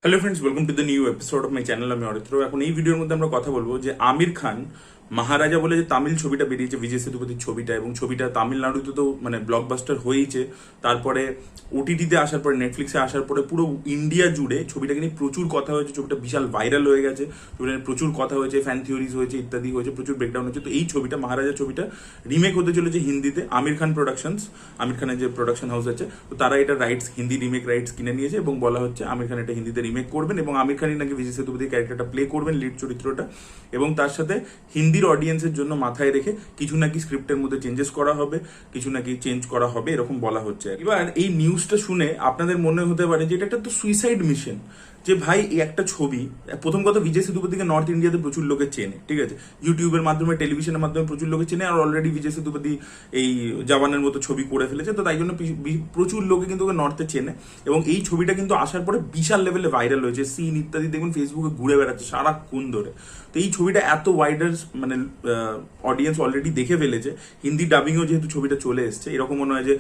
Hello friends, welcome to the new episode of my channel. আমি অরিত্র। এখন এই ভিডিওর মধ্যে আমরা কথা বলবো যে আমির খান মহারাজা বলে যে তামিল ছবিটা বেরিয়েছে, বিজয় সেতুপতির ছবিটা, এবং ছবিটা তামিলনাড়ুতে তো মানে ব্লকবাস্টার হয়েইছে। তারপরে ওটিটিতে আসার পরে, নেটফ্লিক্সে আসার পরে পুরো ইন্ডিয়া জুড়ে ছবিটাকে নিয়ে প্রচুর কথা হয়েছে। ছবিটা বিশাল ভাইরাল হয়ে গেছে, ছবিটা নিয়ে প্রচুর কথা হয়েছে, ফ্যান থিওরিজ হয়েছে, ইত্যাদি হয়েছে, প্রচুর ব্রেকডাউন হয়েছে। তো এই ছবিটা মহারাজা ছবিটা রিমেক হতে চলেছে হিন্দিতে। আমির খান প্রোডাকশনস, আমির খানের যে প্রোডাকশন হাউস আছে, তো তারা এটা রাইটস, হিন্দি রিমেক রাইটস কিনে নিয়েছে এবং বলা হচ্ছে আমির খান এটা হিন্দিতে রিমেক করবেন এবং আমির খানই নাকি বিজয় সেতুপতির ক্যারেক্টারটা প্লে করবেন, লিড চরিত্রটা। এবং তার সাথে হিন্দির অডিয়েন্সের জন্য মাথায় রেখে কিছু নাকি স্ক্রিপ্টের মধ্যে চেঞ্জেস করা হবে, কিছু নাকি চেঞ্জ করা হবে, এরকম বলা হচ্ছে। এবার এই নিউজটা শুনে আপনাদের মনে হতে পারে যে এটা একটা তো সুইসাইড মিশন, যে ভাই এই একটা ছবি। প্রথম কথা, বিজয় সেতুপতিকে নর্থ ইন্ডিয়াতে প্রচুর লোকে চেনে, ঠিক আছে, ইউটিউবের মাধ্যমে, টেলিভিশনের মাধ্যমে প্রচুর লোকে চেনে। আর অলরেডি বিজয় সেতুপতি এই জওয়ানের মতো ছবি করে ফেলেছে, তো তাই জন্য প্রচুর লোকে কিন্তু ওকে নর্থে চেনে। এবং এই ছবিটা কিন্তু আসার পরে বিশাল লেভেলে ভাইরাল হয়েছে, সিন ইত্যাদি দেখুন ফেসবুকে ঘুরে বেড়াচ্ছে সারাক্ষণ ধরে। তো এই ছবিটা এত ওয়াইডার মানে অডিয়েন্স অলরেডি দেখে ফেলেছে। হিন্দি ডাবিংও যেহেতু ছবিটা চলে এসছে, এরকম মনে হয় যে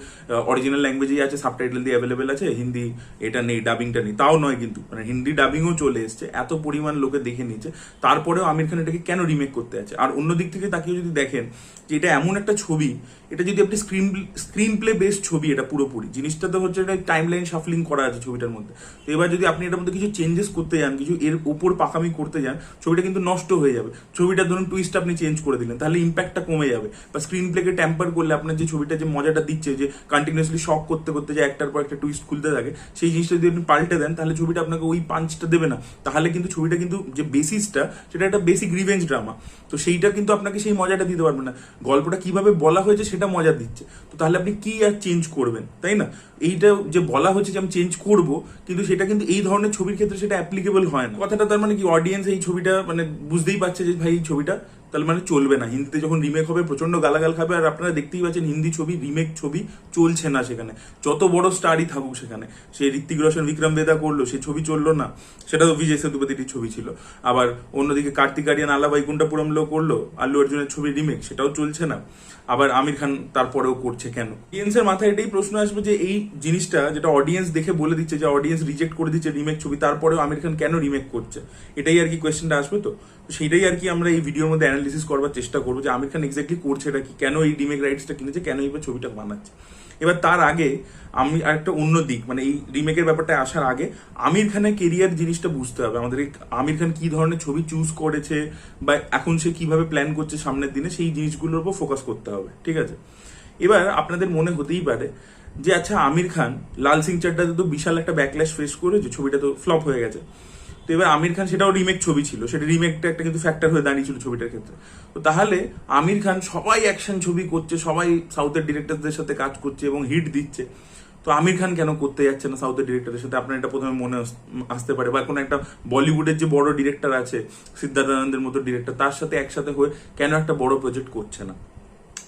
অরিজিনাল ল্যাঙ্গুয়েজেই আছে, সাবটাইটেল দিয়ে অ্যাভেলেবেল আছে, হিন্দি এটা নেই, ডাবিংটা নেই, তাও নয় কিন্তু, মানে হিন্দি ডাবিংও চলে এসছে, এত পরিমাণ লোকে দেখে নিচ্ছে। তারপরেও আমির খান এটাকে কেন রিমেক করতে আছে? আর অন্য দিক থেকে তাকিয়ে যদি দেখেন যে এটা এমন একটা ছবি, এটা যদি আপনি স্ক্রিন প্লে বেসড ছবি, এটা পুরোপুরি জিনিসটা তো হচ্ছে এটা টাইম লাইন শাফলিং করা আছে ছবিটার মধ্যে। তো এবার যদি আপনি এটার মধ্যে কিছু চেঞ্জেস করতে যান, কিছু এর উপর পাকামি করতে যান, ছবিটা কিন্তু নষ্ট হয়ে যাবে। ছবিটা ধরুন টুইস্ট আপনি চেঞ্জ করে দিলেন, তাহলে ইম্প্যাক্টটা কমে যাবে। বা স্ক্রিন প্লেকে ট্যাম্পার করলে আপনার যে ছবিটা যে মজাটা দিচ্ছে, যে কন্টিনিউসলি শক করতে করতে যে একটার পর একটা টুইস্ট খুলতে থাকে, সেই জিনিসটা যদি আপনি পাল্টে দেন, তাহলে ছবিটা আপনাকে ওই পাঞ্চটা দেবে না। তাহলে কিন্তু ছবিটা কিন্তু যে বেসিসটা, সেটা একটা বেসিক রিভেঞ্জ ড্রামা, তো সেইটা কিন্তু আপনাকে সেই মজাটা দিতে পারবে না। গল্পটা কিভাবে বলা হয়েছে সেটা মজা দিচ্ছে, তো তাহলে আপনি কি আর চেঞ্জ করবেন, তাই না? এইটা যে বলা হচ্ছে যে আমি চেঞ্জ করব, কিন্তু সেটা কিন্তু এই ধরনের ছবির ক্ষেত্রে সেটা অ্যাপ্লিকেবল হয় না। কথাটা তার মানে কি, অডিয়েন্স এই ছবিটা মানে বুঝতেই পারছে যে ভাই এই ছবিটা তাহলে মানে চলবে না। হিন্দিতে যখন রিমেক হবে প্রচন্ড গালাগাল খাবে। আর আপনারা দেখতেই পাচ্ছেন হিন্দি ছবি, রিমেক ছবি চলছে না সেখানে, যত বড় স্টারই থাকুক সেখানে। সে ঋত্বিক রোশন, বিক্রম বেদা করলো, সে ছবি চললো না, সেটা তো বিজয় সেতুপতির ছবি ছিল। আবার অন্যদিকে কার্তিক আরিয়ান আলা বৈকুণ্ঠপুরম লো করলো, আল্লু অর্জুনের ছবি রিমেক, সেটাও চলছে না। আবার আমির খান তারপরেও করছে কেন? অডিয়েন্সের মাথায় এটাই প্রশ্ন আসবে যে এই জিনিসটা যেটা অডিয়েন্স দেখে বলে দিচ্ছে, যে অডিয়েন্স রিজেক্ট করে দিচ্ছে রিমেক ছবি, তারপরেও আমির খান কেন রিমেক করছে? এটাই আর কি কোয়েশ্চেনটা আসবে। তো সেইটাই আর কি আমরা এই ভিডিওর মধ্যে অ্যানালিসিস করবার চেষ্টা করবো, যে আমির খান এক্স্যাক্টলি করছে এটা কি, কেন এই রিমেক রাইটসটা কিনেছে, কেন এইবার ছবিটা বানাচ্ছে। এবার তার আগে আমি আরেকটা অন্য দিক, মানে এই রিমেকের ব্যাপারটা আসার আগে আমির খানের কেরিয়ার জিনিসটা বুঝতে হবে আমাদের। আমির খান কি ধরনের ছবি চুজ করেছে, বা এখন সে কিভাবে প্ল্যান করছে সামনের দিনে, সেই জিনিসগুলোর উপর ফোকাস করতে হবে, ঠিক আছে? এবার আপনাদের মনে হতেই পারে যে আচ্ছা, আমির খান লাল সিং চাড্ডাতে তো বিশাল একটা ব্যাকল্যাশ ফেস করেছে, ছবিটা তো ফ্লপ হয়ে গেছে। তো এবার আমির খান, সেটাও রিমেক ছবি ছিল, সেটা রিমেকটা একটা কিন্তু ফ্যাক্টর হয়ে দাঁড়িয়েছিল ছবিটার ক্ষেত্রে। তো তাহলে আমির খান, সবাই অ্যাকশন ছবি করছে, সবাই সাউথের ডিরেক্টরদের সাথে কাজ করছে এবং হিট দিচ্ছে, তো আমির খান কেন করতে যাচ্ছে না সাউথের ডিরেক্টরের সাথে? আপনার এটা প্রথমে মনে আসতে পারে। বা কোনো একটা বলিউডের যে বড় ডিরেক্টর আছে, সিদ্ধার্থ আনন্দের মতো ডিরেক্টর, তার সাথে একসাথে হয়ে কেন একটা বড় প্রজেক্ট করছে না?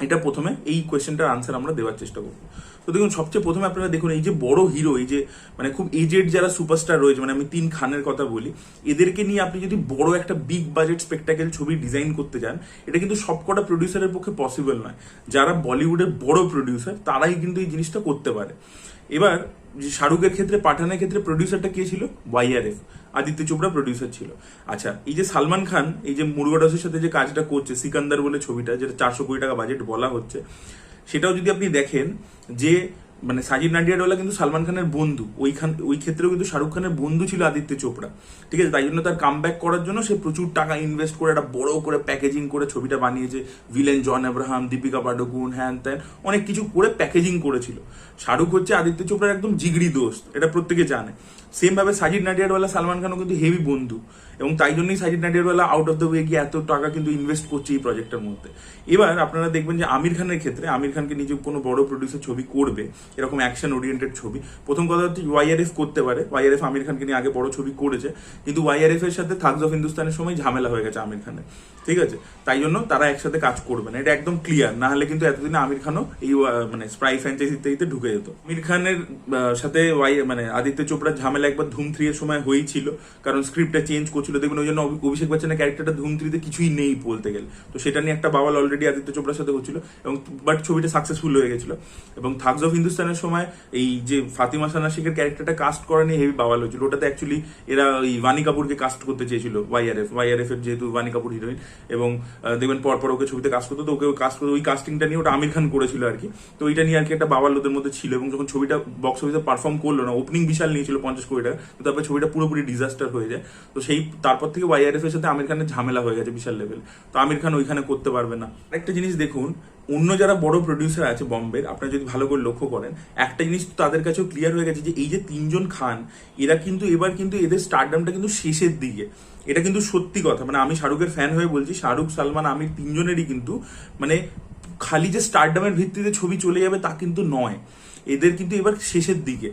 এটা প্রথমে এই কোয়েশ্চেনটার আনসার আমরা দেওয়ার চেষ্টা করবো। তো দেখুন, সবচেয়ে প্রথমে আপনারা দেখুন, এই যে বড় হিরো, এই যে মানে খুব এজেড যারা সুপারস্টার রয়েছে, মানে আমি তিন খানের কথা বলি, এদেরকে নিয়ে আপনি যদি বড় একটা বিগ বাজেট স্পেকটাকেল ছবি ডিজাইন করতে যান, এটা কিন্তু সবকটা প্রডিউসারের পক্ষে পসিবল নয়। যারা বলিউডের বড় প্রডিউসার, তারাই কিন্তু এই জিনিসটা করতে পারে। এবার যে শাহরুখের ক্ষেত্রে, পাঠানের ক্ষেত্রে প্রডিউসারটা কে ছিল? ওয়াইআরএফ, আদিত্য চোপড়া প্রডিউসার ছিল। আচ্ছা, এই যে সালমান খান এই যে মুরগাডসের সাথে যে কাজটা করছে, সিকান্দার বলে ছবিটা, যেটা 400 কোটি টাকা বাজেট বলা হচ্ছে, সেটাও যদি আপনি দেখেন যে মানে সাজিদ নাডিয়াডওয়ালা কিন্তু সালমান খানের বন্ধু, ওই ক্ষেত্রেও কিন্তু শাহরুখ খানের বন্ধু ছিল আদিত্য চোপড়া, ঠিক আছে? তাই জন্য তার কামব্যাক করার জন্য সে প্রচুর টাকা ইনভেস্ট করে একটা বড় করে প্যাকেজিং করে ছবিটা বানিয়েছে। ভিলেন জন আব্রাহাম, দীপিকা পাডুকোন, হ্যান ত্যান অনেক কিছু করে প্যাকেজিং করেছিল। শাহরুখ হচ্ছে আদিত্য চোপড়ার একদম জিগরি দোস্ত, এটা প্রত্যেকে জানে। সেম ভাবে সাজিদ নাডিয়াডওয়ালা সালমান খানও কিন্তু হেভি বন্ধু, এবং তাই জন্যই Sajid Nadiadwala out of the way গিয়ে এত টাকা কিন্তু ইনভেস্ট করছে এই প্রজেক্টের মধ্যে। এবার আপনারা দেখবেন যে আমির খানের ক্ষেত্রে, আমির খানকে নিজে কোনো বড় প্রডিউসার ছবি করবে, এরকম অ্যাকশন ওরিয়েন্টেড ছবি, প্রথম কথা হচ্ছে ওয়াইআরএফ করতে পারে। ওয়াইআরএফ আমির খানকে নিয়ে আগে বড় ছবি করেছে, কিন্তু ওয়াইআরএফ এর সাথে থাগস অফ হিন্দুস্তানের সময় ঝামেলা হয়ে গেছে আমির খানের, ঠিক আছে? তাই জন্য তারা একসাথে কাজ করবে না, এটা একদম ক্লিয়ার। না হলে কিন্তু এতদিনে আমির খানও এই মানে স্প্রাই ফ্র্যাঞ্চাইজি ইত্যাদিতে ঢুকে যেত। আমির খানের সাথে মানে আদিত্য চোপড়ার ঝামেলা ঝামেলা একবার ধুম 3 এর সময় হয়েছিল, কারণ স্ক্রিপ্টটা চেঞ্জ করছিল। দেখুন ওই জন্য অভিষেক বচ্চনের ক্যারেক্টারটা ধুম 3 তে কিছুই নেই বলতে গেলে, তো সেটা নিয়ে একটা বাওয়াল অলরেডি আদিত্য চোপড়ার সাথে হচ্ছিল, এবং বাট ছবিটা সাকসেসফুল হয়ে গেছিল। এবং থাগস অফ হিন্দুস্তানের সময় এই যে ফাতিমা সানা শেখের ক্যারেক্টারটা কাস্ট করা নিয়ে হেভি বাওয়াল হয়েছিল। ওটাতে অ্যাকচুয়ালি এরা ওই ওয়ানি কাপুরকে কাস্ট করতে চেয়েছিল, ওয়াইআরএফ এর যেহেতু ওয়ানি কাপুর হিরোইন, এবং দেখবেন পরপর ওকে ছবিতে কাস্ট করতো, তো ওকে কাস্ট করতো, ওই কাস্টিংটা নিয়ে ওটা আমির খান করেছিল আর কি। তো ওইটা নিয়ে আর কি একটা বাওয়াল ওদের মধ্যে ছিল, এবং যখন ছবিটা বক্স অফিসে পারফর্ম করলো না, ওপেনিং বিশাল নিয়েছিল 50 কোটি টাকা, তো তারপরে ছবিটা পুরোপুরি ডিজাস্টার হয়ে যায়। তো সেই তারপর থেকে ওয়াইআরএফ এর সাথে আমির খানের ঝামেলা হয়ে গেছে বিশাল লেভেল, তো আমির খান ওইখানে করতে পারবে না। একটা জিনিস দেখুন, অন্য যারা বড় প্রডিউসার আছে বম্বের, আপনারা যদি ভালো করে লক্ষ্য করেন, একটা জিনিস তাদের কাছেও ক্লিয়ার হয়ে গেছে যে এই যে 3 জন খান, এরা কিন্তু এবার কিন্তু এদের স্টারডামটা কিন্তু শেষের দিকে। এটা কিন্তু সত্যি কথা, মানে আমি শাহরুখের ফ্যান হয়ে বলছি, শাহরুখ, সালমান, আমির 3 জনেরই কিন্তু মানে খালি যে স্টারডামের ভিত্তিতে ছবি চলে যাবে তা কিন্তু নয়, এদের কিন্তু এবার শেষের দিকে।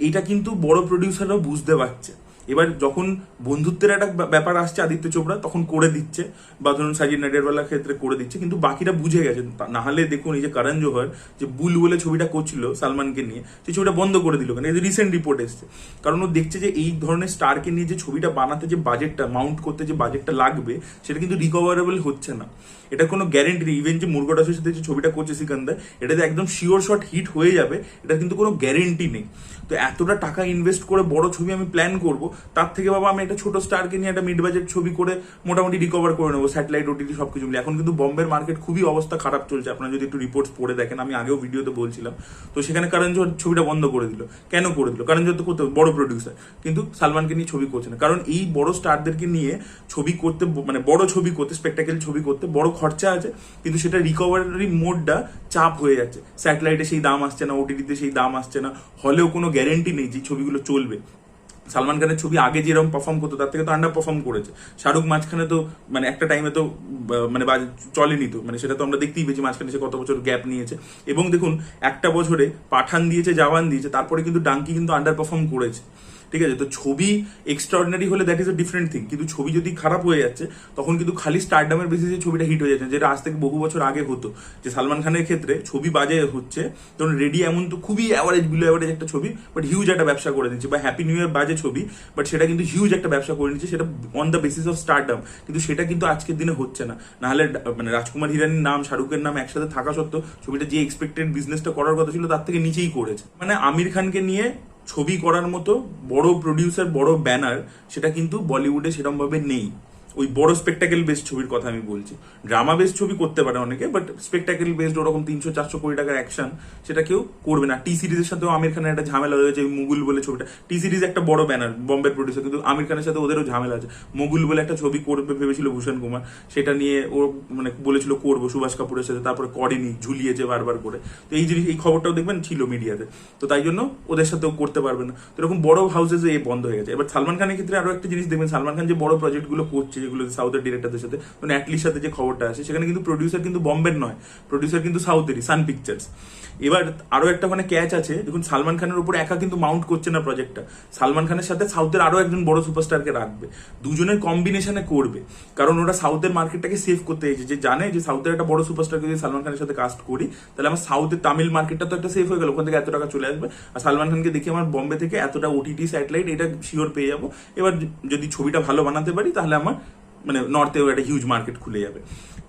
এটা কিন্তু বড় প্রডিউসাররাও বুঝতে পারছে। এবার যখন বন্ধুত্বের একটা ব্যাপার আসছে আদিত্য চোপড়া তখন করে দিচ্ছে, বা ধরুন সাজিদ নাডিয়ারওয়ালার ক্ষেত্রে করে দিচ্ছে, কিন্তু বাকিরা বুঝে গেছে। না হলে দেখুন এই যে করণ জোহর যে বুল বলে ছবিটা করছিল সালমানকে নিয়ে, সেই ছবিটা বন্ধ করে দিল, কারণ এই রিসেন্ট রিপোর্ট এসছে। কারণ ও দেখছে যে এই ধরনের স্টারকে নিয়ে যে ছবিটা বানাতে যে বাজেটটা মাউন্ট করতে যে বাজেটটা লাগবে, সেটা কিন্তু রিকভারেবল হচ্ছে না। এটা কোনো গ্যারেন্টি নেই। ইভেন যে মুরগোডাসের সাথে যে ছবিটা করছে সিকান্দার, এটাতে একদম শিওর শট হিট হয়ে যাবে, এটা কিন্তু কোনো গ্যারেন্টি নেই। তো এতটা টাকা ইনভেস্ট করে বড় ছবি আমি প্ল্যান করব, তার থেকে বাবা আমি একটা ছোট স্টারকে নিয়ে একটা মিড বাজেট ছবি করে মোটামুটি রিকভার করে নেবো, স্যাটেলাইট ওটিটি সবকিছু মিলে। এখন কিন্তু বম্বের মার্কেট খুবই অবস্থা খারাপ চলছে, আপনারা যদি একটু রিপোর্টস পড়ে দেখেন, আমি আগেও ভিডিওতে বলছিলাম। তো সেখানে করণ জোহর ছবিটা বন্ধ করে দিল। কেন করে দিল? করণ জোহর তো করতে বড় প্রডিউসার, কিন্তু সালমানকে নিয়ে ছবি করছে না, কারণ এই বড় স্টারদেরকে নিয়ে ছবি করতে, মানে বড় ছবি করতে, স্পেকটাকেল ছবি করতে বড় খরচা আছে, কিন্তু সেটা রিকভারি মোডটা চাপ হয়ে যাচ্ছে। স্যাটেলাইটে সেই দাম আসছে না, ওটিটিতে সেই দাম আসছে না, হলেও কোনো গ্যারেন্টি নেই যে ছবিগুলো চলবে। সালমান খানের ছবি আগে যেরকম পারফর্ম করতো তার থেকে তো আন্ডার পারফর্ম করেছে। শাহরুখ মাঝখানে তো মানে একটা টাইমে তো মানে চলেনি, তো মানে সেটা তো আমরা দেখতেই পেয়েছি মাঝখানে সে কত বছর গ্যাপ নিয়েছে। এবং দেখুন একটা বছরে পাঠান দিয়েছে, জওয়ান দিয়েছে, তারপরে কিন্তু ডাঙ্কি কিন্তু আন্ডার পারফর্ম করেছে। ঠিক আছে, তো ছবি এক্সট্রাঅর্ডিনারি হলে that is a different thing, কিন্তু ছবি যদি খারাপ হয়ে যাচ্ছে তখন কিন্তু খালি স্টারডামের বেসিসে ছবিটা হিট হয়ে যাচ্ছে, যেটা আজ থেকে বহু বছর আগে হতো। যে সালমান খানের ক্ষেত্রে ছবি বাজে হচ্ছে, তখন রেডি এমন তো খুবই অ্যাভারেজ, বিলো অ্যাভারেজ একটা ছবি, বাট হিউজ একটা ব্যবসা করে দিচ্ছে, বা হ্যাপি নিউ ইয়ার বাজে ছবি, বাট সেটা কিন্তু হিউজ একটা ব্যবসা করে নিচ্ছে, সেটা on the basis of stardom. কিন্তু সেটা কিন্তু আজকের দিনে হচ্ছে না। নাহলে মানে রাজকুমার হিরানির নাম, শাহরুখের নাম একসাথে থাকা সত্ত্বেও ছবিটা যে এক্সপেক্টেড বিজনেসটা করার কথা ছিল তার থেকে নিচেই করেছে। মানে আমির খানকে নিয়ে ছবি করার মতো বড় প্রডিউসার, বড় ব্যানার, সেটা কিন্তু বলিউডে সেরকম ভাবে নেই। ওই বড় স্পেকটাকেল বেসড ছবির কথা আমি বলছি। ড্রামা বেসড ছবি করতে পারে অনেকে, বাট স্পেকটাকেল বেসড ওরকম 300-400 কোটি টাকার অ্যাকশন সেটা কেউ করবে না। টি সিরিজের সাথেও আমির খানের একটা ঝামেলা হয়েছে, মুগুল বলে ছবিটা। টি সিরিজ একটা বড় ব্যানার, বম্বের প্রডিউসার, কিন্তু আমির খানের সাথে ওদেরও ঝামেলা আছে। মুগুল বলে একটা ছবি করবে ভেবেছিল ভূষণ কুমার, সেটা নিয়ে ও মানে বলেছিল করবো সুভাষ কাপুরের সাথে, তারপরে করেনি, ঝুলিয়েছে বারবার করে। তো এই জিনিস, এই খবরটাও দেখবেন ছিল মিডিয়াতে, তো তাই জন্য ওদের সাথেও করতে পারবে না। তো এরকম বড় হাউসেস এ বন্ধ হয়ে গেছে। এবার সালমান খানের ক্ষেত্রে আরো একটা জিনিস দেখবেন, সালমান খান যে বড় প্রজেক্ট গুলো করছে, যেগুলো সাউথের ডিরেক্টরদের সাথে, মানে অ্যাটলির সাথে যে খবরটা আছে, সেখানে কিন্তু প্রডিউসার কিন্তু বম্বের নয়, প্রডিউসার কিন্তু সাউথেরই, সান পিকচার্স। এবার আরো একটা মানে ক্যাচ আছে, দেখুন সালমান খানের উপর একা কিন্তু মাউন্ট করছে না প্রজেক্টটা, সালমান খানের সাথে সাউথের আরো একজন বড় সুপারস্টারকে রাখবে, দুজনের কম্বিনেশনে করবে, কারণ ওরা সাউথের মার্কেটটাকে সেভ করতে চাইছে, যে জানে যে সাউথের একটা বড় সুপারস্টারকে যদি সালমান খানের সাথে কাস্ট করি, তাহলে আমার সাউথের তামিল মার্কেটটা তো একটা সেভ হয়ে গেল, ওখান থেকে এত টাকা চলে আসবে, আর সালমান খানকে দেখি আমার বম্বে থেকে এতটা ওটিটি স্যাটেলাইট এটা শিওর পেয়ে যাবো। এবার যদি ছবিটা ভালো বানাতে পারি তাহলে আমার মানে নর্থেও একটা হিউজ মার্কেট খুলে যাবে।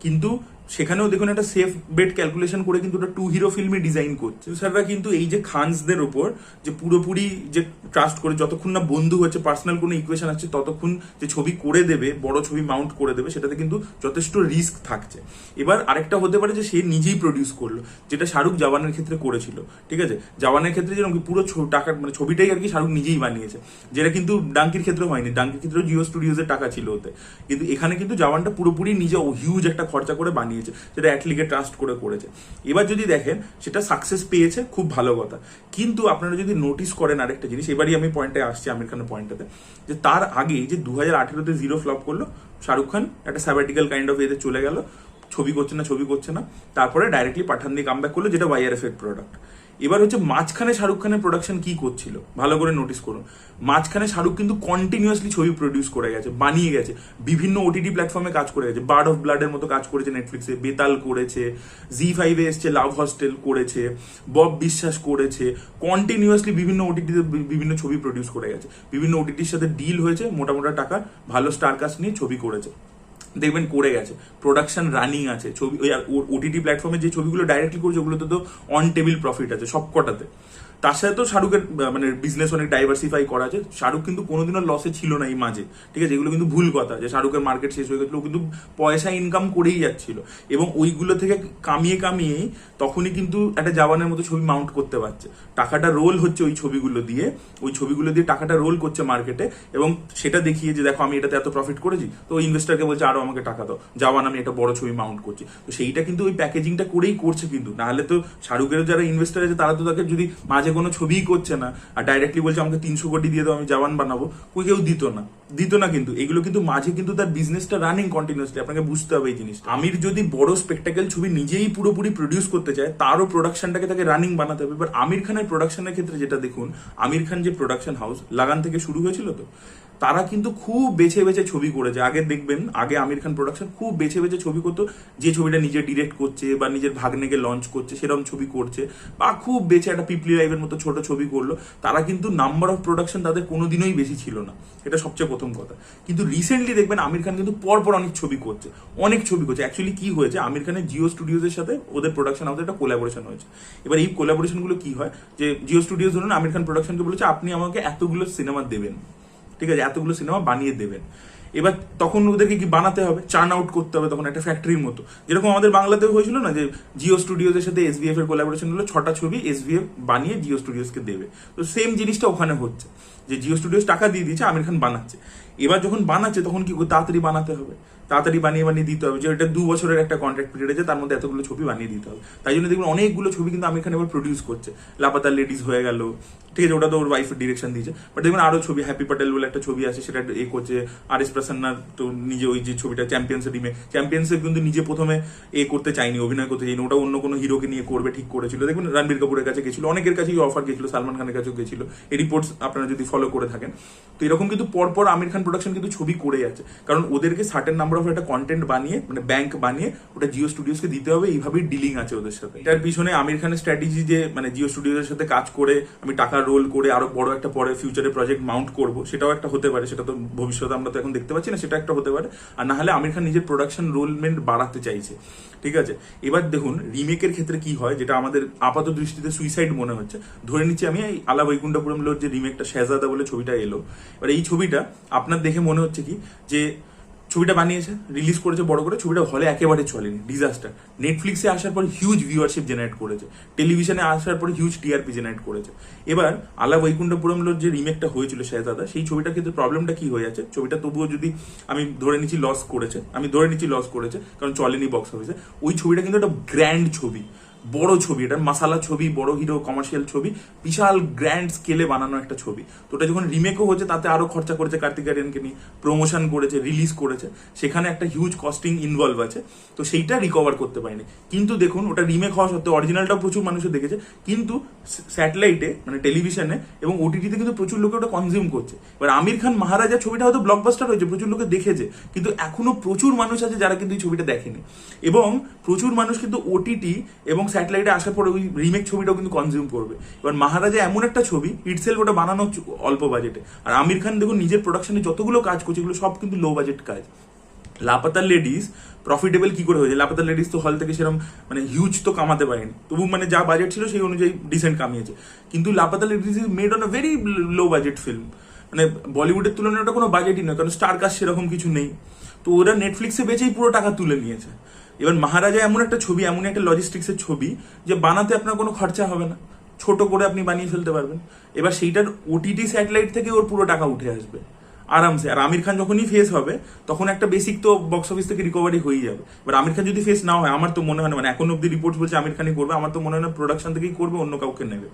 কিন্তু সেখানেও দেখুন একটা সেফ বেট ক্যালকুলেশন করে কিন্তু ওটা 2 হিরো ফিল্মই ডিজাইন করছে স্যাররা। কিন্তু এই যে খানসদের ওপর যে পুরোপুরি যে ট্রাস্ট করে, যতক্ষণ না বন্ধু হচ্ছে, পার্সোনাল কোনো ইকুয়েশন আছে, ততক্ষণ যে ছবি করে দেবে, বড় ছবি মাউন্ট করে দেবে, সেটাতে কিন্তু যথেষ্ট রিস্ক থাকছে। এবার আরেকটা হতে পারে যে সে নিজেই প্রডিউস করলো, যেটা শাহরুখ জওয়ানের ক্ষেত্রে করেছিল। ঠিক আছে, জওয়ানের ক্ষেত্রে যেরকম পুরো টাকা মানে ছবিটাই আর কি শাহরুখ নিজেই বানিয়েছে, যেটা কিন্তু ডাঙ্কির ক্ষেত্রে হয়নি। ডাঙ্কির ক্ষেত্রে জিও স্টুডিওজের টাকা ছিল ওতে, কিন্তু এখানে কিন্তু জওয়ানটা পুরোপুরি নিজে হিউজ একটা খরচা করে বানিয়েছে, সেটা অ্যাটলিকে ট্রাস্ট করে করেছে। এবার যদি দেখেন সেটা সাকসেস পেয়েছে, খুব ভালো কথা। কিন্তু আপনারা যদি নোটিস করেন আরেকটা জিনিস, এবারই আমি পয়েন্টে আসছি, আমির খানের পয়েন্টটাতে, যে তার আগে যে 2018-তে জিরো ফ্লপ করলো, শাহরুখ খান একটা স্যাবাটিক্যাল কাইন্ড অফ এতে চলে গেল, ছবি করছে না, তারপরে ডাইরেক্টলি পাঠান দিয়ে কামব্যাক করলো, যেটা ওয়াইআরএফ এর প্রোডাক্ট। এবার হচ্ছে মাঝখানে শাহরুখ খানের প্রোডাকশন কি করছিল ভালো করে নোটিস করুন। মাঝখানে শাহরুখ কিন্তু কন্টিনিউয়াসলি ছবি প্রডিউস করে গেছে, বানিয়ে গেছে, বিভিন্ন ওটিটি প্ল্যাটফর্মে কাজ করে গেছে। বার্ড অফ ব্লাডের মতো কাজ করেছে নেটফ্লিক্সে, বেতাল করেছে, জি5-এ এসছে, লাভ হস্টেল করেছে, বব বিশ্বাস করেছে, কন্টিনিউয়াসলি বিভিন্ন ওটিটিতে বিভিন্ন ছবি প্রডিউস করে গেছে, বিভিন্ন ওটিটির সাথে ডিল হয়েছে, মোটা মোটা টাকা ভালো স্টার কাস্ট নিয়ে ছবি করেছে, দেখবেন করে গেছে, প্রোডাকশন রানিং আছে। ছবি ওই ওটিটি প্ল্যাটফর্মে যে ছবিগুলো ডাইরেক্টলি করেছে ওগুলোতে তো অন টেবিল প্রফিট আছে সবকটাতে। তার সাথে তো শাহরুখের মানে বিজনেস অনেক ডাইভার্সিফাই করা আছে। শাহরুখ কিন্তু কোনোদিনও লসে ছিল না এই মাঝে, ঠিক আছে? এগুলো কিন্তু ভুল কথা যে শাহরুখের মার্কেট শেষ হয়ে গেছিল, কিন্তু পয়সা ইনকাম করেই যাচ্ছিল এবং ওইগুলো থেকে কামিয়ে কামিয়েই তখনই কিন্তু একটা জওয়ানের মতো ছবি মাউন্ট করতে পারছে। টাকাটা রোল হচ্ছে ওই ছবিগুলো দিয়ে টাকাটা রোল করছে মার্কেটে, এবং সেটা দেখিয়ে যে দেখো আমি এটাতে এত প্রফিট করেছি, তো ওই ইনভেস্টারকে বলছে আরো আমাকে টাকা দাও, জওয়ান আমি একটা বড় ছবি মাউন্ট করছি। তো সেইটা কিন্তু ওই প্যাকেজিংটা করেই করছে, কিন্তু নাহলে তো শাহরুখের যারা ইনভেস্টার আছে তারা তো তাকে যদি মাঝে কোনো ছবিই করছে না আর ডাইরেক্টলি বলছে আমাকে 300 কোটি দিয়ে দাও আমি জওয়ান বানাবো, কেউ দিত না। কিন্তু এগুলো কিন্তু মাঝে কিন্তু তার বিজনেসটা রানিং কন্টিনিউসলি, আপনাকে বুঝতে হবে এই জিনিসটা। আমির যদি বড় স্পেকটাকেল ছবি নিজেই পুরোপুরি প্রডিউস করতে চায়, তারও প্রোডাকশনটাকে তাকে রানিং বানাতে হবে। এবার আমির খানের প্রোডাকশনের ক্ষেত্রে যেটা দেখুন, আমির খান যে প্রোডাকশন হাউস লাগান থেকে শুরু হয়েছিল, তো তারা কিন্তু খুব বেছে বেছে ছবি করেছে। আগে দেখবেন, আগে আমির খান প্রোডাকশন খুব বেছে বেছে ছবি করতো, যে ছবিটা নিজে ডিরেক্ট করছে বা নিজের ভাগ্নেকে লঞ্চ করছে সেরকম ছবি করছে, বা খুব বেছে একটা পিপলি লাইভের মতো ছোট ছবি করলো। তারা কিন্তু নাম্বার অফ প্রোডাকশন তাদের কোনোদিনই বেশি ছিল না, এটা সবচেয়ে প্রথম কথা। কিন্তু রিসেন্টলি দেখবেন আমির খান কিন্তু পরপর অনেক ছবি করছে। অ্যাকচুয়ালি কি হয়েছে, আমির খানের জিও স্টুডিওজের সাথে ওদের প্রোডাকশন হাউসে একটা কোলাবোরেশন হয়েছে। এবার এই কোলাবোরেশনগুলো কি হয়, যে জিও স্টুডিওজ ধরুন আমির খান প্রোডাকশনকে বলেছে আপনি আমাকে এতগুলো সিনেমা দেবেন, ঠিক আছে, এতগুলো সিনেমা বানিয়ে দেবেন। এবার তখন ওদেরকে কি বানাতে হবে, চার্ন আউট করতে হবে, তখন একটা ফ্যাক্টরির মতো, যেরকম আমাদের বাংলাতেও হয়েছিল না, যে জিও স্টুডিওজের সাথে এসবিএফ এর কোলাবোরেশন হলো, 6টা ছবি এসবিএফ বানিয়ে জিও স্টুডিওজকে দেবে। তো সেম জিনিসটা ওখানে হচ্ছে, যে জিও স্টুডিওজ টাকা দিয়ে দিয়েছে, আমির খান বানাচ্ছে। এবার যখন বানাচ্ছে তখন কি তাড়াতাড়ি বানাতে হবে, তাড়াতাড়ি বানিয়ে দিতে হবে, যে এটা 2 বছরের একটা কন্ট্রাক্ট পিরিয়ড আছে, তার মধ্যে এতগুলো ছবি বানিয়ে দিতে হবে। তাই জন্য দেখবেন অনেকগুলো ছবি কিন্তু আমির খান এবার প্রডিউস করছে। লাপাতা লেডিজ হয়ে গেল, ঠিক আছে, ওটা তো ওর ওয়াইফের ডিরেকশন দিয়েছে। বাট দেখবেন আরো ছবি, হ্যাপি প্যাটেল বলে একটা ছবি আছে, সেটা করছে আর.এস. প্রসন্না। তো নিজে ওই যে ছবিটা চ্যাম্পিয়ন্সে কিন্তু নিজে প্রথমে করতে চাইনি, অভিনয় করতে চাইনি, ওটা অন্য কোনো হিরোকে নিয়ে করবে ঠিক করেছিল। দেখবেন রণবীর কাপুরের কাছে গেছিল, অনেকের কাছেই অফার গেছিল, সালমান খানের কাছেও গেছিল, এই রিপোর্টস আপনারা যদি ফলো করে থাকেন। তো এরকম কিন্তু পরপর আমির খান প্রোডাকশন কিন্তু ছবি করে যাচ্ছে, কারণ ওদেরকে সার্টেন নাম্বার অফ একটা কন্টেন্ট বানিয়ে, মানে ব্যাংক বানিয়ে ওটা জিও স্টুডিওসকে দিতে হবে, এইভাবেই ডিলিং আছে ওদের সাথে। এটার পিছনে আমির খানের স্ট্র্যাটেজি যে মানে জিও স্টুডিওদের সাথে কাজ করে আমি টাকা রোল করে আরো বড় একটা পরে ফিউচারে প্রজেক্ট মাউন্ট করবো, সেটাও একটা হতে পারে, সেটা তো ভবিষ্যতে আমরা তো এখন দেখতে পাচ্ছি না, সেটা একটা হতে পারে। আর না হলে আমির খান নিজের প্রোডাকশন রোলমেন্ট বাড়াতে চাইছে, ঠিক আছে। এবার দেখুন রিমেকের ক্ষেত্রে কি হয়, যেটা আমাদের আপাত দৃষ্টিতে সুইসাইড মনে হচ্ছে। ধরে নিচ্ছি আমি এই আলা বৈকুণ্ঠপুরম লোর যে রিমেকটা শেহজাদা বলে ছবিটা এলো, এবার এই ছবিটা আপনার দেখে মনে হচ্ছে কি, যে ছবিটা বানিয়েছে, রিলিজ করেছে বড় করে, ছবিটা হলে একেবারে চলেনি, ডিজাস্টার। নেটফ্লিক্সে আসার পর হিউজ ভিউয়ারশিপ জেনারেট করেছে, টেলিভিশনে আসার পর হিউজ টিআরপি জেনারেট করেছে। এবার আলা বৈকুণ্ঠপুরমলোর যে রিমেকটা হয়েছিল শেহজাদা, সেই ছবিটার ক্ষেত্রে প্রবলেমটা কি হয়ে যাচ্ছে, ছবিটা তবুও যদি আমি ধরে নিচ্ছি লস করেছে, কারণ চলেনি বক্স অফিসে। ওই ছবিটা কিন্তু একটা গ্র্যান্ড ছবি, বড় ছবি, এটা মাসালা ছবি, বড় হিরো, কমার্শিয়াল ছবি, বিশাল গ্র্যান্ড স্কেলে বানানো একটা ছবি। তো ওটা যখন রিমেকও হচ্ছে, তাতে আরো খরচা করেছে, কার্তিক আরিয়ানকে নিয়ে প্রমোশন করেছে, রিলিজ করেছে, সেখানে একটা হিউজ কস্টিং ইনভলভ আছে। তো সেইটা রিকভার করতে পারেনি। কিন্তু দেখুন ওটা রিমেক হওয়া সত্ত্বেও অরিজিনালটাও প্রচুর মানুষে দেখেছে, কিন্তু স্যাটেলাইটে মানে টেলিভিশনে এবং ওটিটিতে কিন্তু প্রচুর লোকে ওটা কনজিউম করছে। এবার আমির খান মহারাজা ছবিটা হয়তো ব্লকবাস্টার হয়েছে, প্রচুর লোকে দেখেছে, কিন্তু এখনো প্রচুর মানুষ আছে যারা কিন্তু এই ছবিটা দেখেনি, এবং প্রচুর মানুষ কিন্তু ওটিটি এবং স্যাটেলাইটে আসার পরে ওই রিমেক ছবিটাও কিন্তু কনজিউম করবে। এবার মহারাজা এমন একটা ছবি, ইটসেলফ ওটা বানানো অল্প বাজেটে, আর আমির খান দেখুন নিজের প্রোডাকশনে যতগুলো কাজ করছে এগুলো সব কিন্তু লো বাজেট কাজ। লাপাতা লেডিস প্রফিটেবল কি করে হয়েছে, লাপাতা লেডিস তো হল থেকে সেরকম মানে হিউজ তো কামাতে পারেনি, তবু মানে যা বাজেট ছিল সেই অনুযায়ী ডিসেন্ট কামিয়েছে। কিন্তু Laapataa ladies is made on a very low budget film, মানে বলিউডের তুলনায় ওটা কোনো বাজেটই নয়, কারণ স্টার কাস্ট সেরকম কিছু নেই। তো ওরা নেটফ্লিক্সে বেচেই পুরো টাকা তুলে নিয়েছে। এবার মহারাজা এমন একটা ছবি, এমন একটা লজিস্টিক্সের ছবি, যে বানাতে আপনার কোনো খরচা হবে না, ছোট করে আপনি বানিয়ে ফেলতে পারবেন। এবার সেইটার ওটিটি স্যাটেলাইট থেকে ওর পুরো টাকা উঠে আসবে আরামসে। আর আমির খান যখনই ফেস হবে তখন একটা বেসিক তো বক্স অফিস থেকে রিকভারি হয়ে যাবে। এবার আমির খান যদি ফেস না হয়, আমার তো মনে হয় না, মানে এখন অব্দি রিপোর্টস বলছে আমির খানই করবে, আমার তো মনে হয় না প্রোডাকশন থেকেই করবে, অন্য কাউকে নেবে,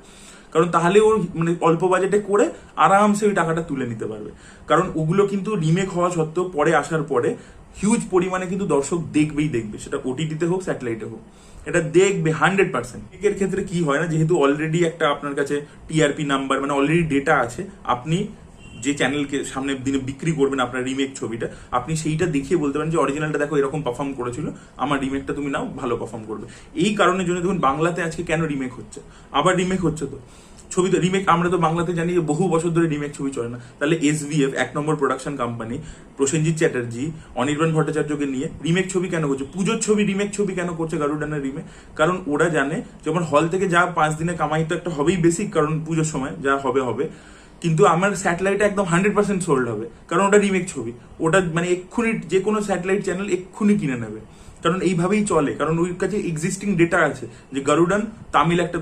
কারণ তাহলে ওর মানে অল্প বাজেটে করে আরামসে ওই টাকাটা তুলে নিতে পারবে। কারণ ওগুলো কিন্তু রিমেক হওয়া সত্ত্বেও পরে আসার পরে হিউজ পরিমাণে কিন্তু দর্শক দেখবে, সেটা ওটিটিতে হোক স্যাটেলাইটে হোক। এটা দেখবে 100%। এর ক্ষেত্রে কি হয় না, যেহেতু অলরেডি একটা আপনার কাছে টিআরপি নাম্বার মানে অলরেডি ডেটা আছে, আপনি যে চ্যানেলকে সামনের দিনে বিক্রি করবেন আপনার রিমেক ছবিটা, আপনি সেইটা দেখিয়ে বলতে পারেন যে অরিজিনালটা দেখো এরকম পারফর্ম করেছিল, আমার রিমেকটা তুমি নাও, ভালো পারফর্ম করবে। এই কারণের জন্য দেখুন বাংলাতে আজকে কেন রিমেক হচ্ছে, আবার রিমেক হচ্ছে। তো ছবি তো রিমেক, আমরা তো বাংলাতে জানি যে বহু বছর ধরে রিমেক ছবি চলে না, তাহলে SVF 1 নম্বর প্রোডাকশন কোম্পানি প্রসেনজিৎ চ্যাটার্জি অনির্বাণ ভট্টাচার্যকে নিয়ে রিমেক ছবি কেন করছে, পুজোর ছবি রিমেক ছবি কেন করছে গারুডানের রিমেক? কারণ ওরা জানে যেমন হল থেকে যা 5 দিনে কামাই তো একটা হবেই বেসিক, কারণ পুজোর সময় যা হবে, কিন্তু আমার স্যাটেলাইটে একদম 100% সোল্ড হবে, কারণ ওটা রিমেক ছবি। ওটা মানে এক্ষুনি যে কোনো স্যাটেলাইট চ্যানেল এক্ষুনি কিনে নেবে, কারণ এইভাবেই চলে, কারণ ওই কাছে এক্সিস্টিং ডেটা আছে যে গারুডান তামিল একটা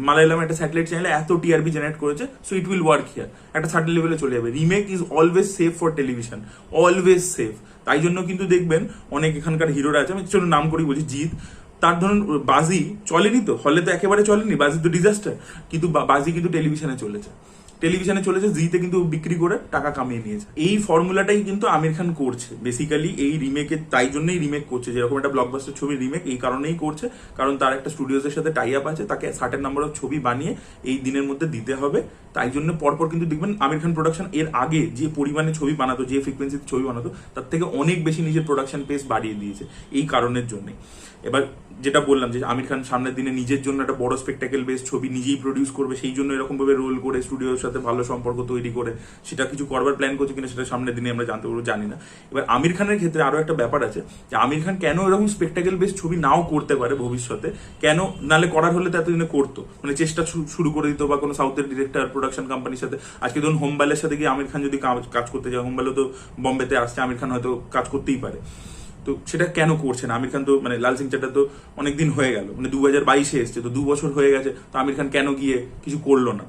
মালায়ালাম একটা স্যাটেলাইট চ্যানেলে এত টিআরপি জেনারেট করেছে, so it will work here, একটা সার্টেন লেভেলে চলে যাবে। Remake is always safe for television, always safe. তাই জন্য কিন্তু দেখবেন অনেক এখানকার হিরোরা আছে, আমি চলো নাম করি বলছি, জিৎ, তার ধরুন বাজি চলেনি তো, হলে তো একেবারে চলেনি, বাজি তো ডিজাস্টার, কিন্তু বাজি কিন্তু টেলিভিশনে চলেছে, জিতে কিন্তু বিক্রি করে টাকা কামিয়ে নিয়েছে। এই ফর্মুলাটাই কিন্তু আমির খান করছে বেসিক্যালি এই রিমেকে, তাই জন্যই রিমেক করছে, যেরকম একটা ব্লকবাস্টার ছবির রিমেক এই কারণেই করছে, কারণ তার একটা স্টুডিওজের সাথে টাই আপ আছে, তাকে সার্টেন নাম্বার অফ ছবি বানিয়ে এই দিনের মধ্যে দিতে হবে। তাই জন্য পরপর কিন্তু দেখবেন আমির খান প্রোডাকশন এর আগে যে পরিমাণে ছবি বানাতো, যে ফ্রিকোয়েন্সিতে ছবি বানাতো, তার থেকে অনেক বেশি নিজের প্রোডাকশন পেস বাড়িয়ে দিয়েছে এই কারণের জন্যই। এবার যেটা বললাম যে আমির খান সামনের দিনে নিজের জন্য একটা বড় স্পেকটাকেল বেস ছবি নিজেই প্রডিউস করবে, সেই জন্য এরকম ভাবে রোল করে স্টুডিওর সাথে ভালো সম্পর্ক তৈরি করে সেটা কিছু করবার প্ল্যান করছে কিনা সেটা সামনের দিনে আমরা জানতে পারবো, জানি না। এবার আমির খানের ক্ষেত্রে আরো একটা ব্যাপার আছে যে আমির খান কেন এরকম স্পেকটাকেল বেস ছবি নাও করতে পারে ভবিষ্যতে, কেন নালে করার হলে তো এতদিনে করতো, মানে চেষ্টা শুরু করে দিত, বা কোনো সাউথের ডিরেক্টর প্রোডাকশন কোম্পানির সাথে। আজকে ধরুন হোমবালের সাথে গিয়ে আমির খান যদি কাজ করতে যায়, হোমবালও তো বোম্বেতে আসছে, আমির খান হয়তো কাজ করতেই পারে, তো সেটা কেন করছে না আমির খান? তো মানে লাল সিং চাড্ডা তো অনেকদিন হয়ে গেল, মানে 2022-এ এসছে, তো 2 বছর হয়ে গেছে, তো আমির খান কেন গিয়ে কিছু করলো না?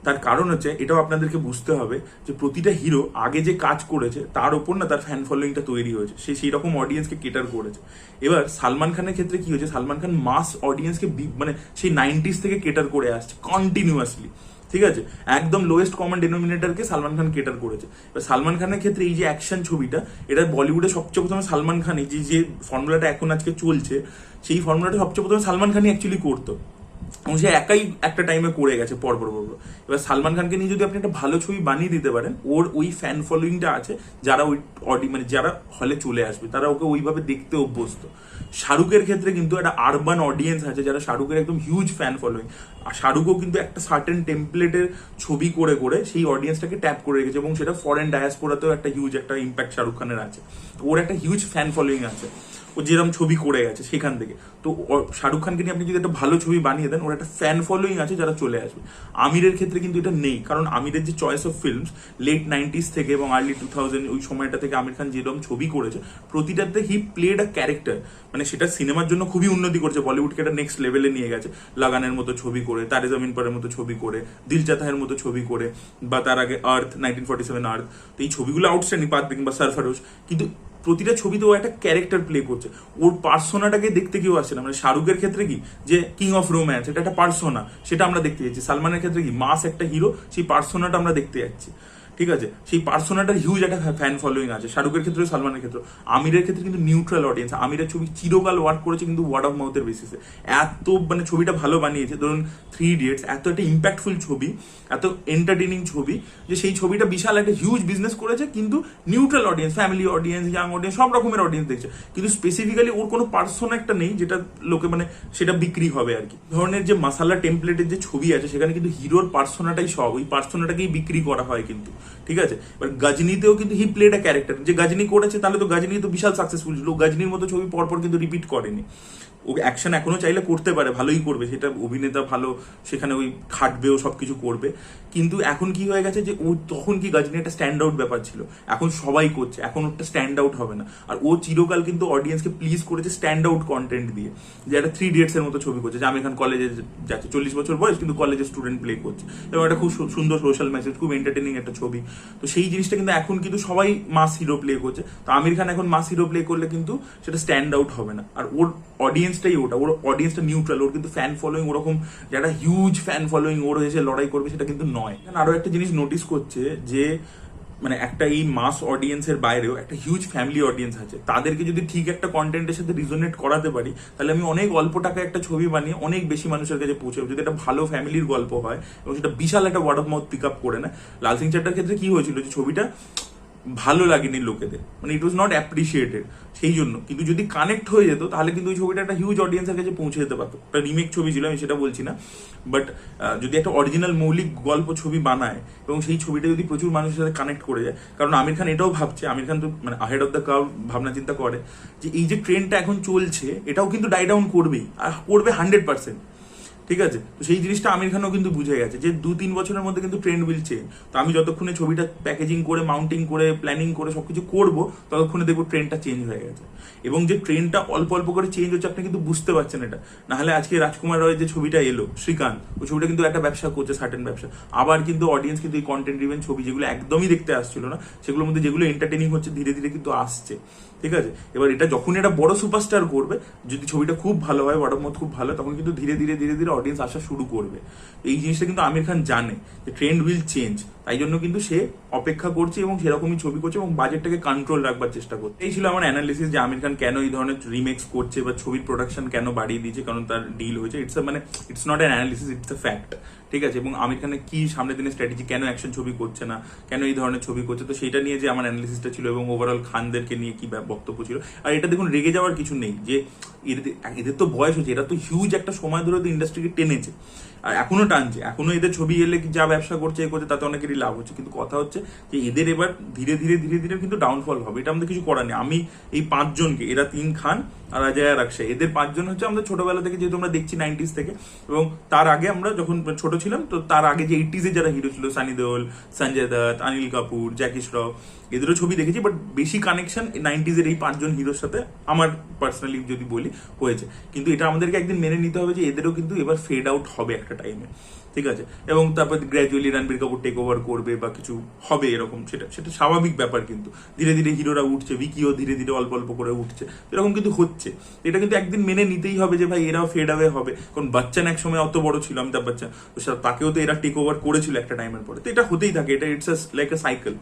তার কারণ হচ্ছে, এটাও আপনাদেরকে বুঝতে হবে যে প্রতিটা হিরো আগে যে কাজ করেছে তার ওপর না তার ফ্যান ফলোয়িংটা তৈরি হয়েছে, সে সেই রকম অডিয়েন্সকে কেটার করেছে। এবার সালমান খানের ক্ষেত্রে কি হয়েছে, সালমান খান মাস অডিয়েন্সকে মানে সেই 90s থেকে কেটার করে আসছে কন্টিনিউয়াসলি, ঠিক আছে, একদম lowest common ডেনোমিনেটরকে Salman Khan cater করেছে। এবার সালমান খানের ক্ষেত্রে এই যে অ্যাকশন ছবিটা, এটা বলিউডে সবচেয়ে প্রথমে সালমান খান, এই যে ফর্মুলাটা এখন আজকে চলছে, সেই ফর্মুলাটা সবচেয়ে প্রথমে সালমান খানই অ্যাকচুয়ালি করতো, এবং সে একাই একটা টাইমে করে গেছে পরপর। এবার সালমান খানকে নিয়ে যদি আপনি একটা ভালো ছবি বানিয়ে দিতে পারেন, ওর ওই ফ্যান ফলোয়িংটা আছে, যারা ওই মানে যারা হলে চলে আসবে, তারা ওকে ওইভাবে দেখতে অভ্যস্ত। শাহরুখের ক্ষেত্রে কিন্তু একটা আরবান অডিয়েন্স আছে যারা শাহরুখের একদম হিউজ ফ্যান ফলোয়িং, আর শাহরুখও কিন্তু একটা সার্টেন টেমপ্লেটের ছবি করে করে সেই অডিয়েন্সটাকে ট্যাপ করে রেখেছে, এবং সেটা ফরেন ডায়াসপোরাতেও একটা হিউজ একটা ইম্প্যাক্ট শাহরুখ খানের আছে, ওর একটা হিউজ ফ্যান ফলোয়িং আছে, ও যেরকম ছবি করে গেছে সেখান থেকে। তো শাহরুখ খানকে নিয়ে আপনি যদি একটা ভালো ছবি বানিয়ে দেন, ওর একটা ফ্যান ফলোয়িং আছে যারা চলে আসবে। আমিরের ক্ষেত্রে কিন্তু এটা নেই, কারণ আমিরের যে choice of films late 90s থেকে এবং আর্লি 2000 ওই সময়টা থেকে আমির খান যেরকম ছবি করেছে, প্রতিটাতে হি প্লেড আ ক্যারেক্টার, মানে সেটা সিনেমার জন্য খুবই উন্নতি করছে, বলিউডকে একটা নেক্সট লেভেলে নিয়ে গেছে, লাগানের মতো ছবি করে, তারে জমিন পরের মতো ছবি করে, দিল চাহতা হ্যার মতো ছবি করে, বা তার আগে আর্থ 1947 আর্থ, তো এই ছবিগুলো আউটস্ট্যান্ডিং, পাতবিং বা সারফারোশ, কিন্তু প্রতিটা ছবিতে ও একটা ক্যারেক্টার প্লে করছে, ওর পার্সোনাটাকে দেখতে কেউ আসছে না। মানে শাহরুখের ক্ষেত্রে কি যে কিং অফ রোম্যান্স, এটা একটা পার্সোনা, সেটা আমরা দেখতে যাচ্ছি। সালমানের ক্ষেত্রে কি মাস একটা হিরো, সেই পার্সোনাটা আমরা দেখতে যাচ্ছি, ঠিক আছে, সেই পার্সোনাটার হিউজ একটা ফ্যান ফলোয়িং আছে শাহরুখের ক্ষেত্রে, সালমানের ক্ষেত্রে। আমিরের ক্ষেত্রে কিন্তু নিউট্রাল অডিয়েন্স, আমিরের ছবি চিরকাল ওয়ার্ক করেছে কিন্তু ওয়ার্ড অফ মাউথের বেসিসে, এত মানে ছবিটা ভালো বানিয়েছে। ধরুন 3 ইডিয়টস এত একটা ইম্প্যাক্টফুল ছবি, এত এন্টারটেনিং ছবি, যে সেই ছবিটা বিশাল একটা হিউজ বিজনেস করেছে, কিন্তু neutral audience, family audience, young audience, সব রকমের অডিয়েন্স দেখছে, কিন্তু স্পেসিফিক্যালি ওর কোনো পার্সোনা একটা নেই যেটা লোকে মানে সেটা বিক্রি হবে আর কি। ধরনের যে মাসালা টেমপ্লেটের যে ছবি আছে, সেখানে কিন্তু হিরোর পার্সোনাটাই সব, ওই পার্সোনাটাকেই বিক্রি করা হয় কিন্তু, ঠিক আছে। এবার গজনীতেও কিন্তু হি প্লেড আ ক্যারেক্টার, যে গজনী করেছে তাহলে তো গজনী তো বিশাল সাকসেসফুল ছিল, গজনীর মতো ছবি পরপর কিন্তু রিপিট করেনি। ও অ্যাকশন এখনো চাইলে করতে পারে, ভালোই করবে, সেটা অভিনেতা ভালো, সেখানে ওই খাটবেও সবকিছু করবে, কিন্তু এখন কি হয়ে গেছে যে ও তখন কি গজনী একটা স্ট্যান্ড আউট ব্যাপার ছিল, এখন সবাই করছে, এখন ওটা স্ট্যান্ড আউট হবে না। আর ও চিরকাল কিন্তু অডিয়েন্সকে প্লিজ করেছে স্ট্যান্ড আউট কন্টেন্ট দিয়ে, যে একটা 3 ইডিয়টস এর মতো ছবি করছে, যে আমির খান কলেজে যাচ্ছে, 40 বছর বয়স কিন্তু কলেজের স্টুডেন্ট প্লে করছে, এবং একটা খুব সুন্দর সোশ্যাল মেসেজ, খুব এন্টারটেনিং একটা ছবি। তো সেই জিনিসটা কিন্তু এখন কিন্তু সবাই মাস হিরো প্লে করছে, তো আমির খান এখন মাস হিরো প্লে করলে কিন্তু সেটা স্ট্যান্ড আউট হবে না। আর ওর অডিয়েন্সটাই ওটা, ওর অডিয়েন্সটা নিউট্রাল, ওর কিন্তু ফ্যান ফলোয়িং ওরকম যারা হিউজ ফ্যান ফলোয়িং ওর হয়েছে লড়াই করবে সেটা কিন্তু নয়। আরো একটা জিনিস নোটিস করছে যে মানে একটা এই মাস অডিয়েন্সের বাইরেও একটা হিউজ ফ্যামিলি অডিয়েন্স আছে, তাদেরকে যদি ঠিক একটা কন্টেন্টের সাথে রিজোনেট করাতে পারি, তাহলে আমি অনেক অল্প টাকায় একটা ছবি বানিয়ে অনেক বেশি মানুষের কাছে পৌঁছে যাবো। যদি একটা ভালো ফ্যামিলির গল্প হয় এবং সেটা বিশাল একটা word of mouth pick up করে না। লাল সিং চাড্ডার ক্ষেত্রে কি হয়েছিল যে ছবিটা ভালো লাগেনি লোকেদের, মানে ইট ওয়াজ নট অ্যাপ্রিসিয়েটেড, সেই জন্য। কিন্তু যদি কানেক্ট হয়ে যেত তাহলে কিন্তু ওই ছবিটা একটা হিউজ অডিয়েন্সের কাছে পৌঁছে যেতে পারতো। একটা রিমেক ছবি ছিল, আমি সেটা বলছি না, বাট যদি একটা অরিজিনাল মৌলিক গল্প ছবি বানায় এবং সেই ছবিটা যদি প্রচুর মানুষের সাথে কানেক্ট করে যায়, কারণ আমির খান এটাও ভাবছে, আমির খান তো মানে আহেড অফ দ্য কার্ভ ভাবনা চিন্তা করে যে এই যে ট্রেন্ডটা এখন চলছে এটাও কিন্তু ডাই ডাউন করবেই, আর করবে 100%। ঠিক আছে, তো সেই জিনিসটা আমির খানও কিন্তু বুঝে গেছে যে 2-3 বছরের মধ্যে কিন্তু ট্রেন্ড উইল চেঞ্জ। তো আমি যতক্ষণে ছবিটা প্যাকেজিং করে, মাউন্টিং করে, প্ল্যানিং করে সবকিছু করবো, ততক্ষণে দেখবো ট্রেন্ডটা চেঞ্জ হয়ে গেছে। এবং যে ট্রেন্ডটা অল্প অল্প করে চেঞ্জ হচ্ছে আপনি কিন্তু বুঝতে পারছেন এটা। নাহলে আজকে রাজকুমার রয়ের যে ছবিটা এলো, শ্রীকান্ত, ওই ছবিটা কিন্তু একটা ব্যবসা করছে, সার্টেন ব্যবসা। আবার কিন্তু অডিয়েন্স কিন্তু এই কন্টেন্ট ড্রিভেন ছবি যেগুলো একদমই দেখতে আসছিল না, সেগুলোর মধ্যে যেগুলো এন্টারটেনিং হচ্ছে ধীরে ধীরে কিন্তু আসছে। ঠিক আছে, এবার এটা যখন এটা বড় সুপারস্টার করবে, যদি ছবিটা খুব ভালো হয়, ওয়ার্ড অফ মাউথ খুব ভালো, তখন কিন্তু ধীরে ধীরে ধীরে ধীরে অডিয়েন্স আসা শুরু করবে। এই জিনিসটা কিন্তু আমির খান জানে যে ট্রেন্ড উইল চেঞ্জ, তাই জন্য কিন্তু সে অপেক্ষা করছে এবং সেরকমই ছবি করছে এবং বাজেটটাকে কন্ট্রোল রাখবার চেষ্টা করছে। এই ছিল আমার অ্যানালিসিস যে আমির খান কেন এই ধরনের রিমেক্স করছে বা ছবির প্রোডাকশন কেন বাড়িয়ে দিয়েছে, কারণ তার ডিল হয়েছে। It's not an analysis, it's a fact. ঠিক আছে, এবং আমির খানের কি সামনের দিনের স্ট্র্যাটেজি, কেন অ্যাকশন ছবি করছে না, কেন এই ধরনের ছবি করছে, তো সেটা নিয়ে যে আমার অ্যানালিসিসটা ছিল এবং ওভারঅল খানদেরকে নিয়ে কি বক্তব্য ছিল। আর এটা দেখুন, রেগে যাওয়ার কিছু নেই যে এদের তো বয়স হচ্ছে, এরা তো হিউজ একটা সময় ধরে তো ইন্ডাস্ট্রিকে টেনেছে আর এখনো টানছে, এখনো এদের ছবি এলে যা ব্যবসা করছে এ করছে তাতে অনেকেরই লাভ হচ্ছে। কিন্তু কথা হচ্ছে যে এদের এবার ধীরে ধীরে ধীরে ধীরে কিন্তু ডাউনফল হবে, এটা আমাদের কিছু করার নেই। আমি এই 5 জনকে, এরা 3 খান আর অজয় আর অক্ষয়, এদের 5 জন হচ্ছে আমাদের ছোটবেলা থেকে যেহেতু আমরা দেখছি 90s থেকে, এবং তার আগে আমরা যখন ছোট ছিলাম, তো তার আগে যে 80s যারা হিরো ছিল, সানি দেওল, সঞ্জয় দত্ত, অনিল কাপুর, জ্যাকি শ্রফ, এদেরও ছবি দেখেছি। বাট বেশি কানেকশন 90s এই 5 জন হিরোর সাথে আমার পার্সোনালি যদি বলি হয়েছে। কিন্তু এটা আমাদেরকে একদিন মেনে নিতে হবে যে এদেরও কিন্তু এবার ফেড আউট হবে একটা টাইমে। ঠিক আছে, এবং তারপর gradually Ranbir Kapoor take over করবে বা কিছু হবে এরকম, সেটা স্বাভাবিক ব্যাপার। কিন্তু ধীরে ধীরে হিরোরা উঠছে, ভিকিও ধীরে ধীরে অল্প অল্প করে উঠছে, এরকম কিন্তু হচ্ছে। এটা কিন্তু একদিন মেনে নিতেই হবে যে ভাই এরাও ফেড অ্যাওয়ে হবে। কারণ বচ্চন এক সময় অত বড় ছিল, অমিতাভ বচ্চন, তো তাকেও তো এরা টেক ওভার করেছিল একটা টাইমের পরে। তো এটা হতেই থাকে, এটা ইটস লাইক এ সাইকেল।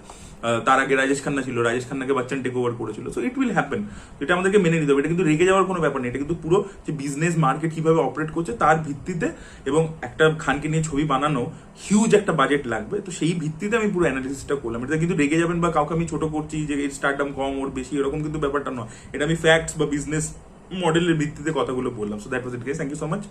তার আগে রাজেশ খান্না ছিল, রাজেশ খান্নাকে বচ্চন টেক ওভার করেছিল, সো ইট উইল হ্যাপেন। এটা আমাদেরকে মেনে নিতে হবে। এটা কিন্তু রেগে যাওয়ার কোনো ব্যাপার নেই, এটা কিন্তু পুরো যে বিজনেস মার্কেট কিভাবে অপারেট করছে তার ভিত্তিতে, এবং একটা খানকে নিয়ে ছবি বানানো হিউজ একটা বাজেট লাগবে, তো সেই ভিত্তিতে আমি পুরো অ্যানালিসিসটা করলাম। এটা কিন্তু রেগে যাবেন বা কাউকে আমি ছোট করছি যে এর স্টারডাম কম ওর বেশি, এরকম কিন্তু ব্যাপারটা নয়। এটা আমি ফ্যাক্টস বা বিজনেস মডেলের ভিত্তিতে কথাগুলো বললাম। So that was it guys, thank you so much.